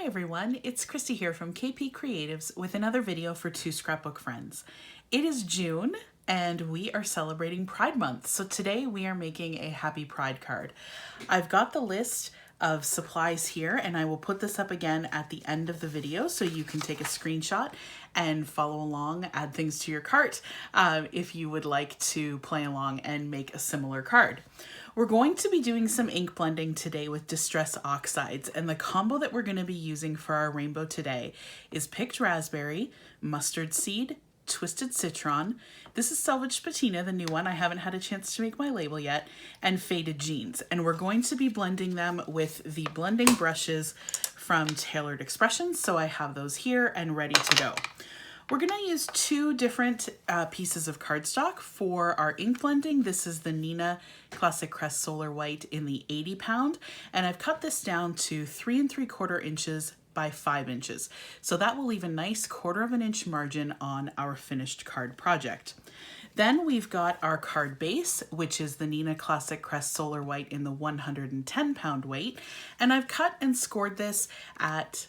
Hi everyone, it's Kristie here from KP Creatives with another video for Two Scrapbook Friends. It is June and we are celebrating Pride Month, so today we are making a Happy Pride card. I've got the list of supplies here and I will put this up again at the end of the video so you can take a screenshot and follow along, add things to your cart if you would like to play along and make a similar card. We're going to be doing some ink blending today with Distress Oxides, and the combo that we're going to be using for our rainbow today is picked raspberry, mustard seed, twisted citron. This is Salvage Patina, the new one. I haven't had a chance to make my label yet, and faded jeans. And we're going to be blending them with the blending brushes from Tailored Expressions. So I have those here and ready to go. We're going to use two different pieces of cardstock for our ink blending. This is the Neenah Classic Crest Solar White in the 80 pound, and I've cut this down to 3 3/4 inches by 5 inches. So that will leave a nice 1/4 inch margin on our finished card project. Then we've got our card base, which is the Neenah Classic Crest Solar White in the 110 pound weight, and I've cut and scored this at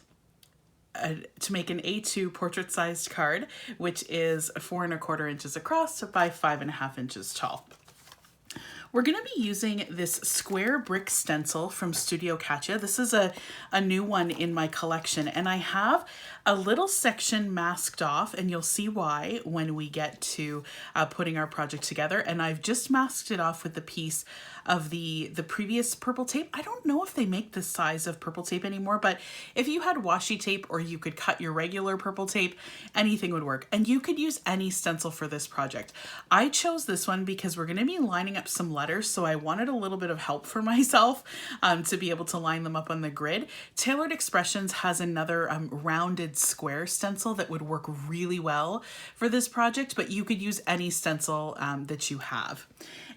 to make an A2 portrait sized card, which is 4 1/4 inches across by 5.5 inches tall. We're going to be using this square brick stencil from Studio Katya. This is a new one in my collection, and I have a little section masked off, and you'll see why when we get to putting our project together. And I've just masked it off with the piece of the previous purple tape. I don't know if they make this size of purple tape anymore, but if you had washi tape or you could cut your regular purple tape, anything would work. And you could use any stencil for this project. I chose this one because we're going to be lining up some letters, so I wanted a little bit of help for myself to be able to line them up on the grid. Tailored Expressions has another rounded square stencil that would work really well for this project, but you could use any stencil that you have.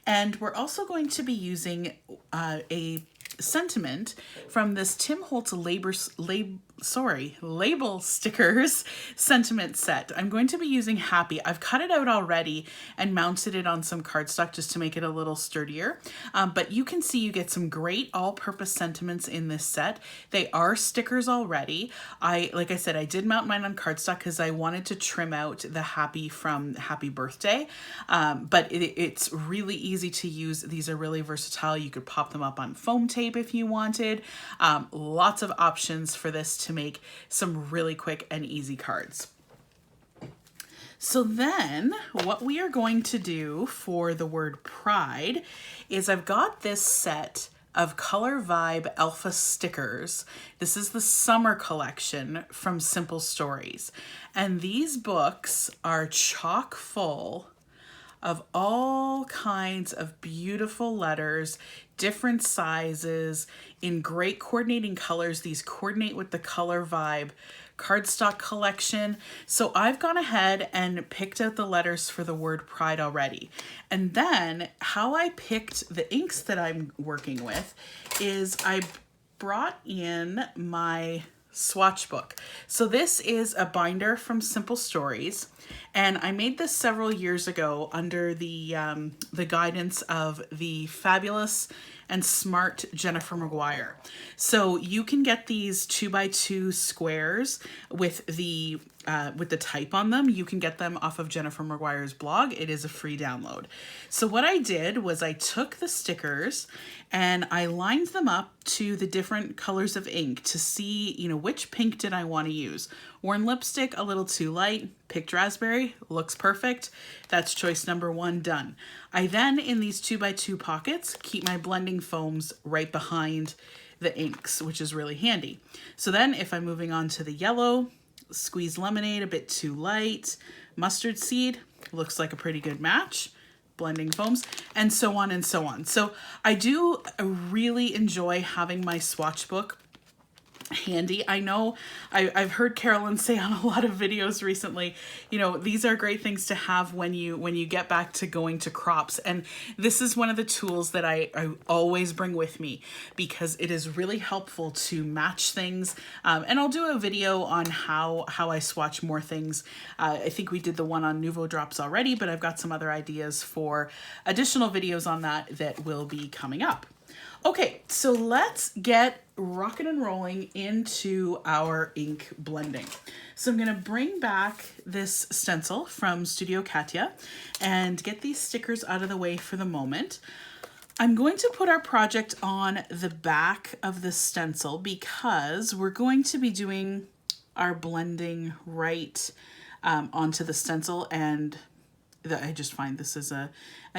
And we're also going to be using a sentiment from this Tim Holtz label stickers sentiment set. I'm going to be using Happy. I've cut it out already and mounted it on some cardstock just to make it a little sturdier. But you can see you get some great all-purpose sentiments in this set. They are stickers already. Like I said, I did mount mine on cardstock because I wanted to trim out the Happy from Happy Birthday. But it's really easy to use. These are really versatile. You could pop them up on foam tape if you wanted. Lots of options for this to make some really quick and easy cards. So then what we are going to do for the word Pride is I've got this set of Color Vibe Alpha stickers. This is the summer collection from Simple Stories. And these books are chock full of all kinds of beautiful letters, different sizes, in great coordinating colors. These coordinate with the Color Vibe cardstock collection. So I've gone ahead and picked out the letters for the word Pride already. And then how I picked the inks that I'm working with is I brought in my Swatch Book. So this is a binder from Simple Stories, and I made this several years ago under the guidance of the fabulous and smart Jennifer McGuire. So you can get these 2x2 squares with the type on them. You can get them off of Jennifer McGuire's blog. It is a free download. So what I did was I took the stickers and I lined them up to the different colors of ink to see, which pink did I want to use. Worn lipstick, a little too light. Picked raspberry, looks perfect. That's choice number 1 done. I then, in these 2x2 pockets, keep my blending foams right behind the inks, which is really handy. So then if I'm moving on to the yellow, Squeeze Lemonade, a bit too light. Mustard Seed, looks like a pretty good match. Blending foams, and so on and so on. So I do really enjoy having my Swatch Book handy. I know I've heard Carolyn say on a lot of videos recently, these are great things to have when you get back to going to crops. And this is one of the tools that I always bring with me because it is really helpful to match things. And I'll do a video on how I swatch more things. I think we did the one on Nouveau Drops already, but I've got some other ideas for additional videos on that will be coming up. Okay, so let's get rocking and rolling into our ink blending. So I'm going to bring back this stencil from Studio Katya and get these stickers out of the way for the moment. I'm going to put our project on the back of the stencil because we're going to be doing our blending right onto the stencil, and I just find this is an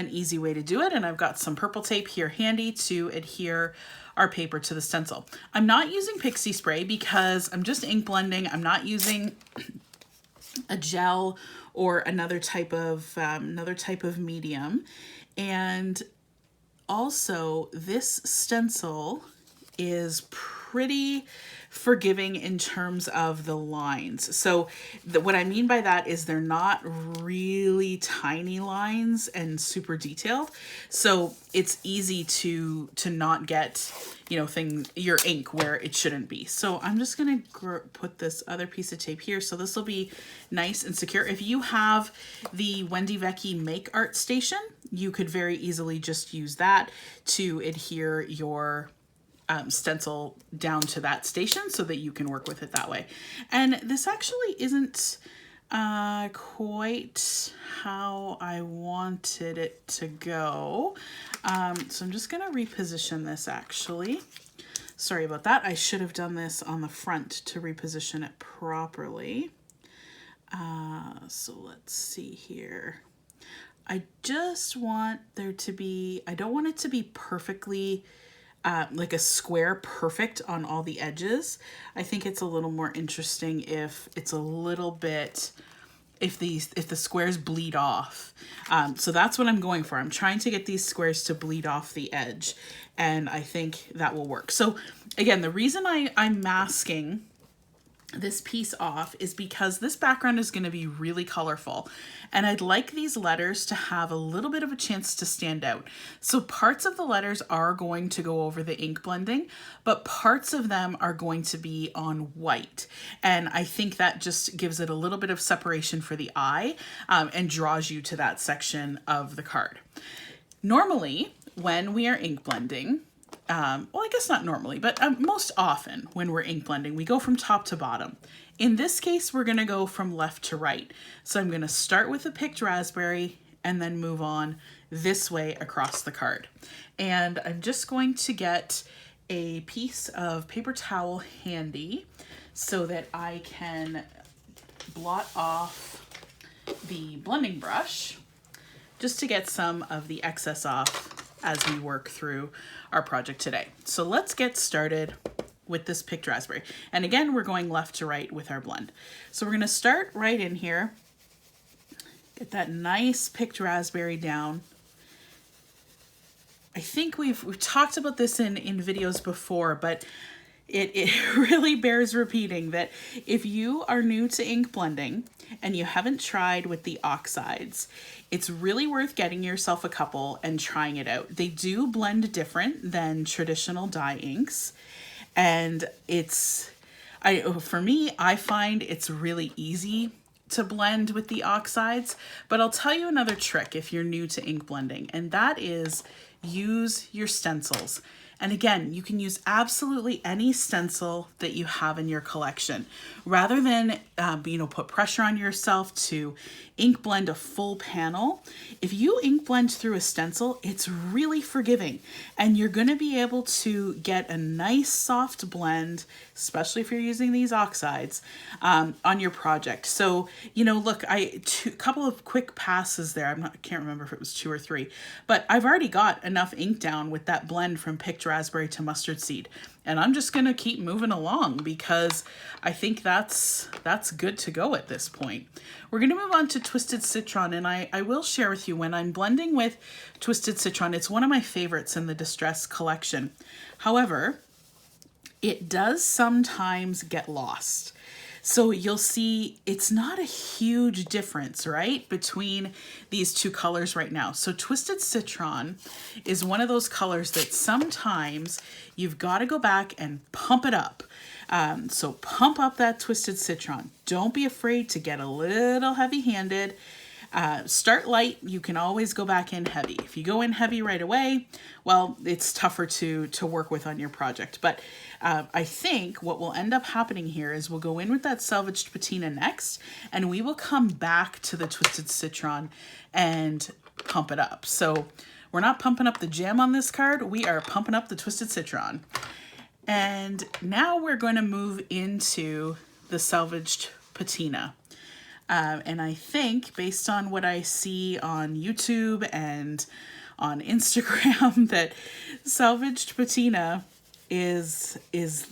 easy way to do it. And I've got some purple tape here handy to adhere our paper to the stencil. I'm not using pixie spray because I'm just ink blending. I'm not using a gel or another type of medium. And also, this stencil is pretty forgiving in terms of the lines. So what I mean by that is they're not really tiny lines and super detailed. So it's easy to not get, you know, your ink where it shouldn't be. So I'm just going to put this other piece of tape here. So this will be nice and secure. If you have the Wendy Vecchi Make Art Station, you could very easily just use that to adhere your stencil down to that station so that you can work with it that way. And this actually isn't quite how I wanted it to go. So I'm just going to reposition this actually. Sorry about that. I should have done this on the front to reposition it properly. So let's see here. I just want there to be, I don't want it to be perfectly like a square perfect on all the edges. I think it's a little more interesting if it's a little bit, if the squares bleed off. So that's what I'm going for. I'm trying to get these squares to bleed off the edge, and I think that will work. So again, the reason I'm masking this piece off is because this background is going to be really colorful, and I'd like these letters to have a little bit of a chance to stand out. So parts of the letters are going to go over the ink blending, but parts of them are going to be on white, and I think that just gives it a little bit of separation for the eye and draws you to that section of the card. Normally, when we are ink blending, well, I guess not normally, but most often when we're ink blending, we go from top to bottom. In this case, we're going to go from left to right. So I'm going to start with a picked raspberry and then move on this way across the card. And I'm just going to get a piece of paper towel handy so that I can blot off the blending brush just to get some of the excess off as we work through our project today. So let's get started with this picked raspberry. And again, we're going left to right with our blend. So we're going to start right in here, get that nice picked raspberry down. I think we've talked about this in videos before, but it really bears repeating that if you are new to ink blending and you haven't tried with the oxides, it's really worth getting yourself a couple and trying it out. They do blend different than traditional dye inks, and for me, I find it's really easy to blend with the oxides. But I'll tell you another trick if you're new to ink blending, and that is use your stencils. And again, you can use absolutely any stencil that you have in your collection. Rather than put pressure on yourself to ink blend a full panel, if you ink blend through a stencil, it's really forgiving, and you're going to be able to get a nice soft blend, especially if you're using these oxides, on your project. So, look, a couple of quick passes there. I can't remember if it was 2 or 3, but I've already got enough ink down with that blend from picked raspberry to mustard seed. And I'm just going to keep moving along because I think that's good to go at this point. We're going to move on to Twisted Citron, and I will share with you when I'm blending with Twisted Citron, it's one of my favorites in the Distress collection. However, it does sometimes get lost. So you'll see it's not a huge difference, right, between these two colors right now. So Twisted Citron is one of those colors that sometimes you've got to go back and pump it up. So pump up that Twisted Citron. Don't be afraid to get a little heavy-handed. Start light, you can always go back in heavy. If you go in heavy right away, well, it's tougher to work with on your project. But I think what will end up happening here is we'll go in with that salvaged patina next, and we will come back to the Twisted Citron and pump it up. So we're not pumping up the gem on this card, we are pumping up the Twisted Citron. And now we're going to move into the salvaged patina. And I think based on what I see on YouTube and on Instagram that salvaged patina is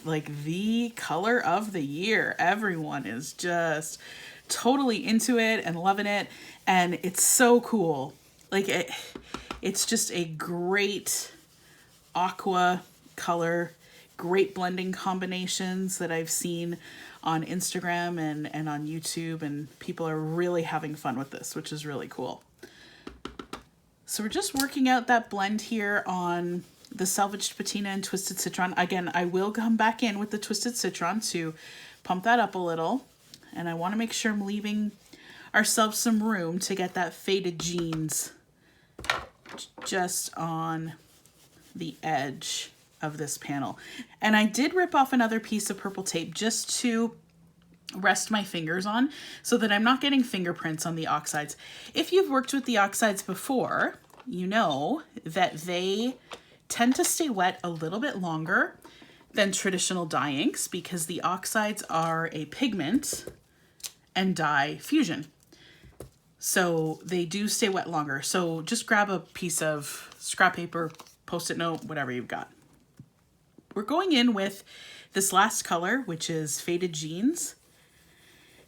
like the color of the year. Everyone is just totally into it and loving it, and it's so cool. Like it's just a great aqua color, great blending combinations that I've seen on Instagram and on YouTube, and people are really having fun with this, which is really cool. So we're just working out that blend here on the salvaged patina and Twisted Citron. Again, I will come back in with the Twisted Citron to pump that up a little, and I want to make sure I'm leaving ourselves some room to get that Faded Jeans just on the edge of this panel. And I did rip off another piece of purple tape just to rest my fingers on so that I'm not getting fingerprints on the oxides. If you've worked with the oxides before, you know that they tend to stay wet a little bit longer than traditional dye inks because the oxides are a pigment and dye fusion. So they do stay wet longer. So just grab a piece of scrap paper, Post-it note, whatever you've got. We're going in with this last color, which is Faded Jeans.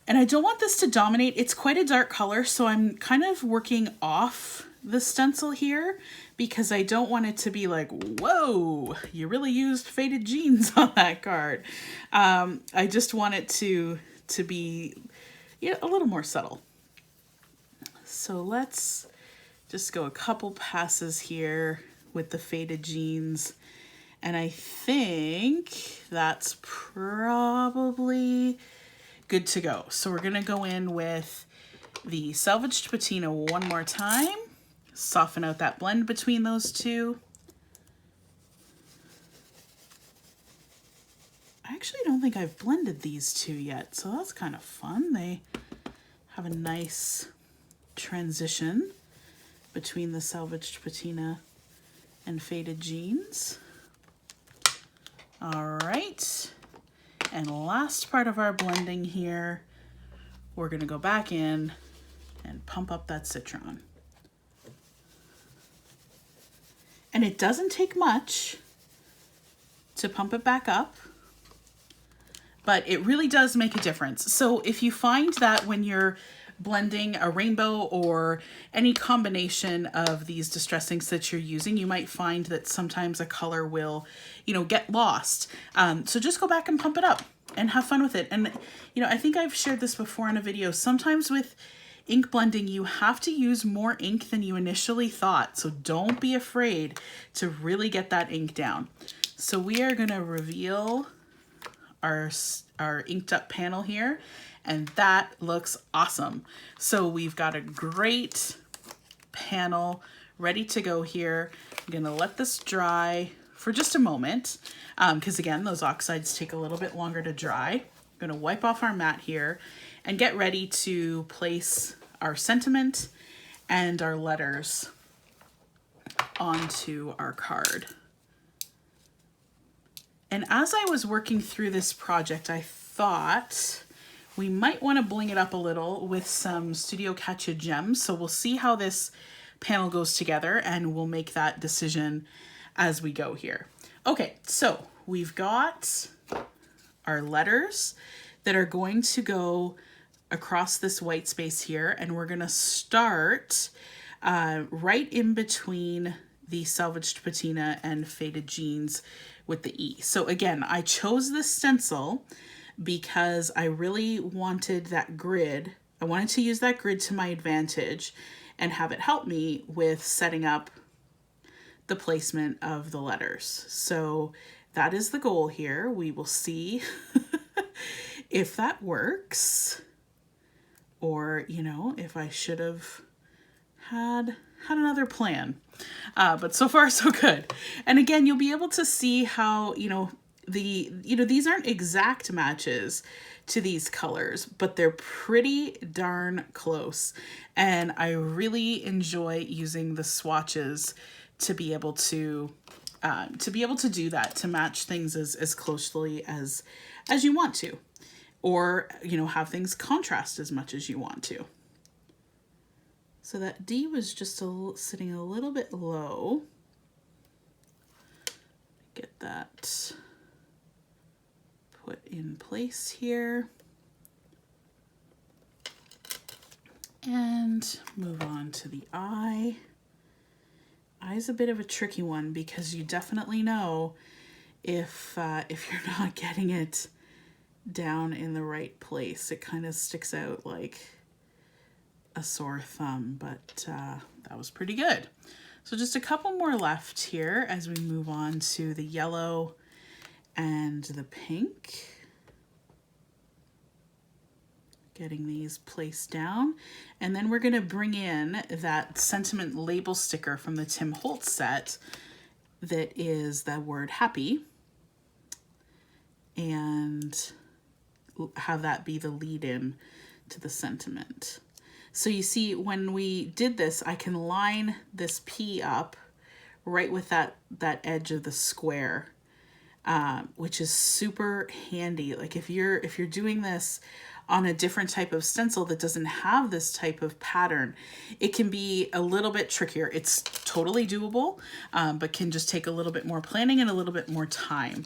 And I don't want this to dominate. It's quite a dark color, so I'm kind of working off the stencil here because I don't want it to be like, whoa, you really used Faded Jeans on that card. I just want it to be, you know, a little more subtle. So let's just go a couple passes here with the Faded Jeans. And I think that's probably good to go. So we're gonna go in with the salvaged patina one more time, soften out that blend between those two. I actually don't think I've blended these two yet, so that's kind of fun. They have a nice transition between the salvaged patina and Faded Jeans. All right, and last part of our blending here, we're gonna go back in and pump up that Citron. And it doesn't take much to pump it back up, but it really does make a difference. So if you find that when you're blending a rainbow or any combination of these distress inks that you're using, you might find that sometimes a color will, you know, get lost. So just go back and pump it up and have fun with it. And, you know, I think I've shared this before in a video. Sometimes with ink blending, you have to use more ink than you initially thought. So don't be afraid to really get that ink down. So we are going to reveal our inked up panel here, and that looks awesome. So we've got a great panel ready to go here. I'm gonna let this dry for just a moment because again, those oxides take a little bit longer to dry. I'm gonna wipe off our mat here and get ready to place our sentiment and our letters onto our card. And as I was working through this project, I thought we might want to bling it up a little with some Studio Katya gems. So we'll see how this panel goes together and we'll make that decision as we go here. Okay, so we've got our letters that are going to go across this white space here, and we're going to start right in between the salvaged patina and Faded Jeans with the E. So again, I chose this stencil because I really wanted that grid. I wanted to use that grid to my advantage and have it help me with setting up the placement of the letters. So that is the goal here. We will see if that works. or, you know, if I should have had another plan. But so far so good. And again, you'll be able to see how, you know, these aren't exact matches to these colors, but they're pretty darn close. And I really enjoy using the swatches to be able to do that, to match things as closely as you want to, or, you know, have things contrast as much as you want to. So that D was just sitting a little bit low. Get that put in place here. And move on to the eye. Eye's a bit of a tricky one because you definitely know if you're not getting it down in the right place. It kind of sticks out like a sore thumb, but that was pretty good. So just a couple more left here as we move on to the yellow and the pink. Getting these placed down. And then we're gonna bring in that sentiment label sticker from the Tim Holtz set that is the word happy, and have that be the lead in to the sentiment. So you see, when we did this, I can line this P up right with that edge of the square, which is super handy. Like if you're doing this on a different type of stencil that doesn't have this type of pattern, it can be a little bit trickier. It's totally doable, but can just take a little bit more planning and a little bit more time.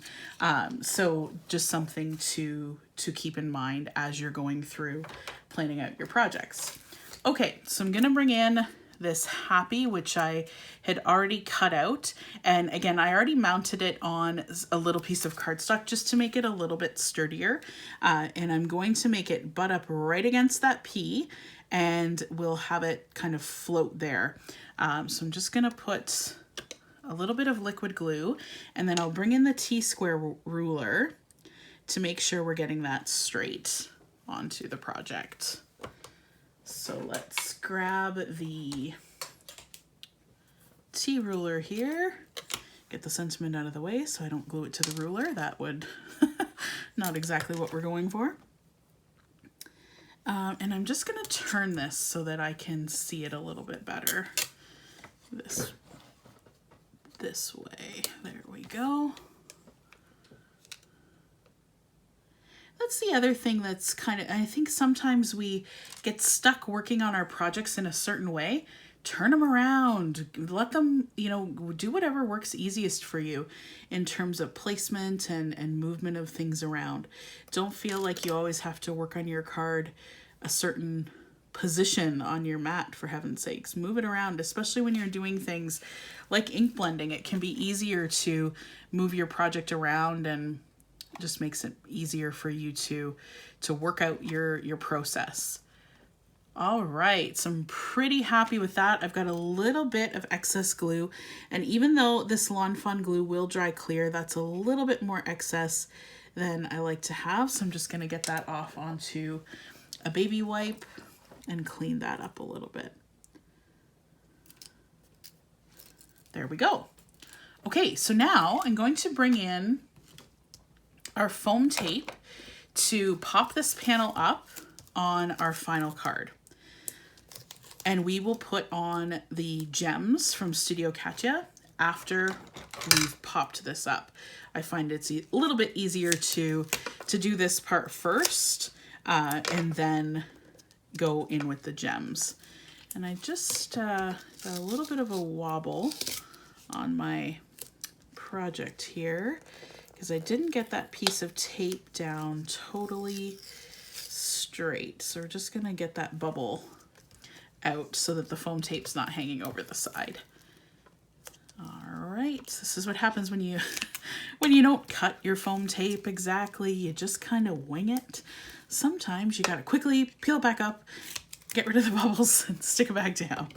So just something to keep in mind as you're going through planning out your projects. Okay, so I'm gonna bring in this happy, which I had already cut out. And again, I already mounted it on a little piece of cardstock just to make it a little bit sturdier. And I'm going to make it butt up right against that P, and we'll have it kind of float there. So I'm just gonna put a little bit of liquid glue, and then I'll bring in the T-square ruler to make sure we're getting that straight onto the project. So let's grab the T-ruler here, get the sentiment out of the way so I don't glue it to the ruler. That would not exactly what we're going for. And I'm just gonna turn this so that I can see it a little bit better. This way, there we go. That's the other thing that's kind of, I think sometimes we get stuck working on our projects in a certain way. Turn them around, let them, you know, do whatever works easiest for you in terms of placement and movement of things around. Don't feel like you always have to work on your card a certain position on your mat, for heaven's sakes. Move it around, especially when you're doing things like ink blending. It can be easier to move your project around, and just makes it easier for you to work out your process. All right, so I'm pretty happy with that. I've got a little bit of excess glue, and even though this Lawn Fawn glue will dry clear, that's a little bit more excess than I like to have. So I'm just gonna get that off onto a baby wipe and clean that up a little bit. There we go. Okay, so now I'm going to bring in our foam tape to pop this panel up on our final card. And we will put on the gems from Studio Katya after we've popped this up. I find it's a little bit easier to do this part first and then go in with the gems. And I just got a little bit of a wobble on my project here, because I didn't get that piece of tape down totally straight. So we're just gonna get that bubble out so that the foam tape's not hanging over the side. All right, this is what happens when you don't cut your foam tape exactly. You just kind of wing it. Sometimes you gotta quickly peel it back up, get rid of the bubbles, and stick it back down.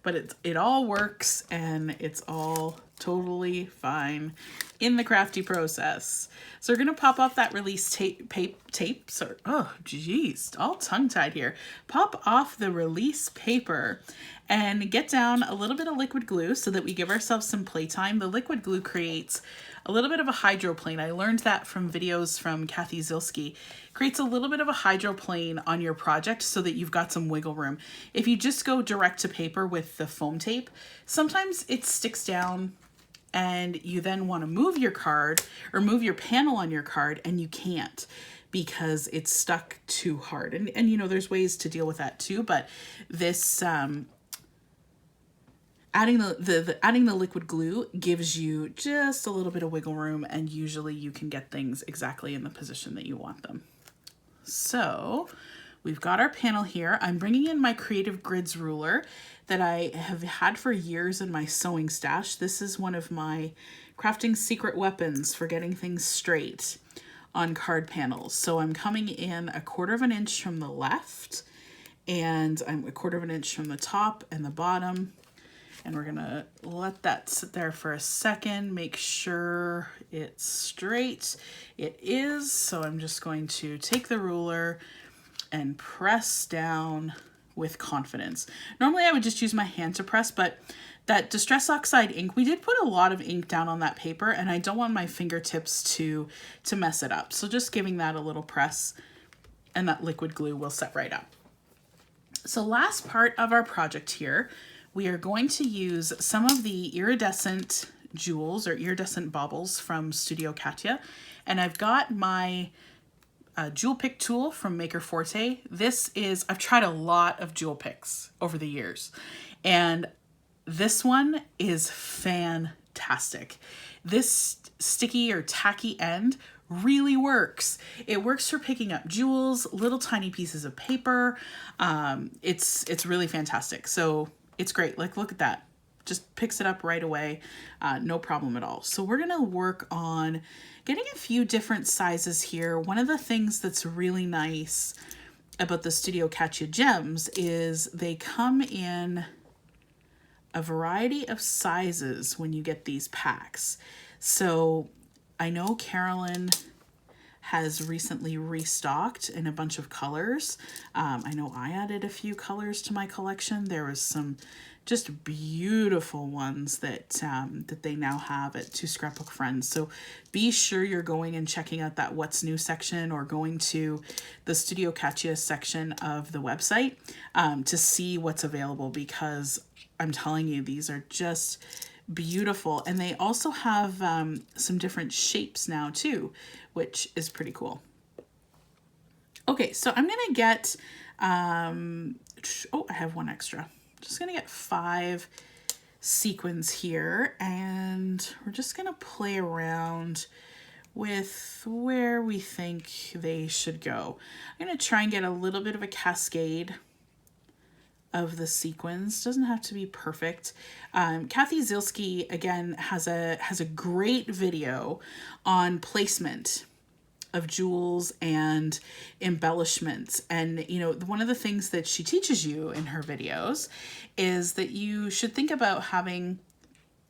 But it all works, and it's all Totally fine in the crafty process. So we're gonna pop off that release tape. Sorry, oh geez, all tongue-tied here. Pop off the release paper and get down a little bit of liquid glue so that we give ourselves some playtime. The liquid glue creates a little bit of a hydroplane. I learned that from videos from Kathy Zilski. Creates a little bit of a hydroplane on your project so that you've got some wiggle room. If you just go direct to paper with the foam tape, sometimes it sticks down and you then want to move your card or move your panel on your card and you can't because it's stuck too hard. And you know, there's ways to deal with that too, but this adding the liquid glue gives you just a little bit of wiggle room, and usually you can get things exactly in the position that you want them. So we've got our panel here. I'm bringing in my Creative Grids ruler that I have had for years in my sewing stash. This is one of my crafting secret weapons for getting things straight on card panels. So I'm coming in 1/4 inch from the left, and I'm 1/4 inch from the top and the bottom. And we're gonna let that sit there for a second, make sure it's straight. It is, so I'm just going to take the ruler and press down with confidence. Normally I would just use my hand to press, but that Distress Oxide ink, we did put a lot of ink down on that paper, and I don't want my fingertips to mess it up. So just giving that a little press, and that liquid glue will set right up. So last part of our project here, we are going to use some of the iridescent jewels or iridescent baubles from Studio Katya. And I've got my jewel pick tool from Maker Forte. I've tried a lot of jewel picks over the years, and this one is fantastic. This sticky or tacky end really works. It works for picking up jewels, little tiny pieces of paper. It's really fantastic. So it's great. Like, look at that. Just picks it up right away. No problem at all. So we're gonna work on getting a few different sizes here. One of the things that's really nice about the Studio Katya gems is they come in a variety of sizes when you get these packs. So I know Carolyn has recently restocked in a bunch of colors. I know I added a few colors to my collection. There was some just beautiful ones that that they now have at Two Scrapbook Friends. So be sure you're going and checking out that What's New section, or going to the Studio Katya section of the website to see what's available, because I'm telling you, these are just beautiful. And they also have some different shapes now too, which is pretty cool. Okay, so I'm gonna get, oh, I have one extra. Just gonna get 5 sequins here, and we're just gonna play around with where we think they should go. I'm gonna try and get a little bit of a cascade of the sequins. Doesn't have to be perfect. Kathy Zilski again has a great video on placement of jewels and embellishments. And you know, one of the things that she teaches you in her videos is that you should think about having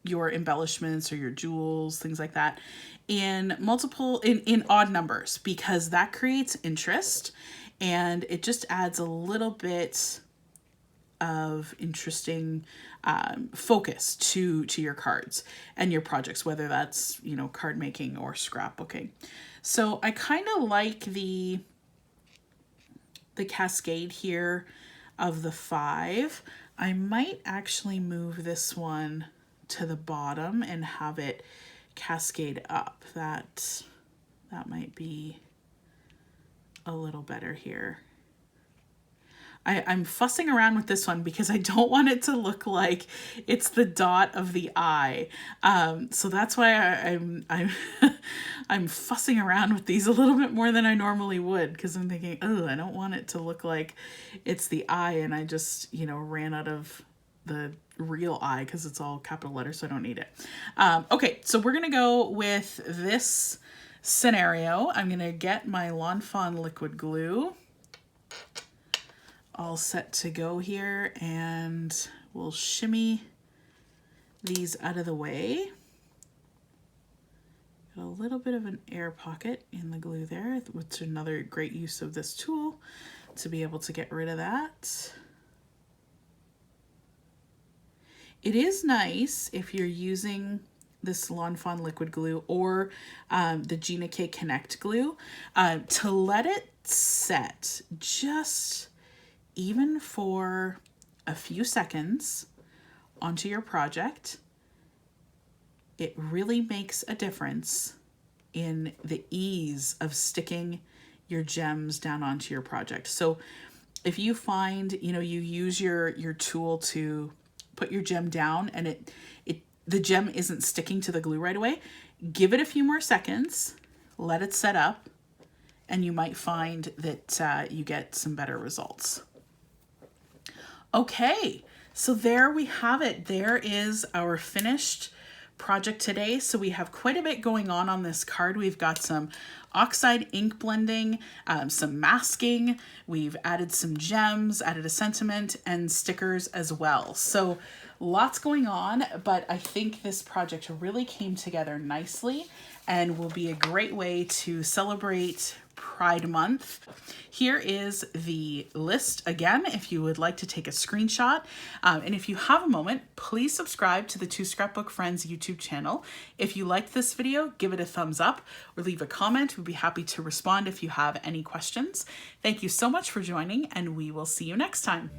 your embellishments or your jewels, things like that, in odd numbers, because that creates interest and it just adds a little bit of interesting focus to your cards and your projects, whether that's, you know, card making or scrapbooking. So I kind of like the cascade here of the 5. I might actually move this one to the bottom and have it cascade up. That might be a little better here. I'm fussing around with this one because I don't want it to look like it's the dot of the eye. So that's why I'm I'm fussing around with these a little bit more than I normally would, because I'm thinking, oh, I don't want it to look like it's the eye, and I just, you know, ran out of the real eye because it's all capital letters, so I don't need it. Okay, so we're gonna go with this scenario. I'm gonna get my Lawn Fawn liquid glue all set to go here, and we'll shimmy these out of the way. Got a little bit of an air pocket in the glue there, which is another great use of this tool to be able to get rid of that. It is nice if you're using this Lawn Fawn liquid glue or the Gina K Connect glue to let it set just even for a few seconds onto your project. It really makes a difference in the ease of sticking your gems down onto your project. So if you find, you use your tool to put your gem down and the gem isn't sticking to the glue right away, give it a few more seconds, let it set up, and you might find that you get some better results. Okay, so there we have it. There is our finished project today. So we have quite a bit going on this card. We've got some oxide ink blending, some masking, we've added some gems, added a sentiment, and stickers as well. So lots going on, but I think this project really came together nicely and will be a great way to celebrate Pride Month. Here is the list again if you would like to take a screenshot. And if you have a moment, please subscribe to the Two Scrapbook Friends YouTube channel. If you liked this video, give it a thumbs up or leave a comment. We'd be happy to respond if you have any questions. Thank you so much for joining, and we will see you next time.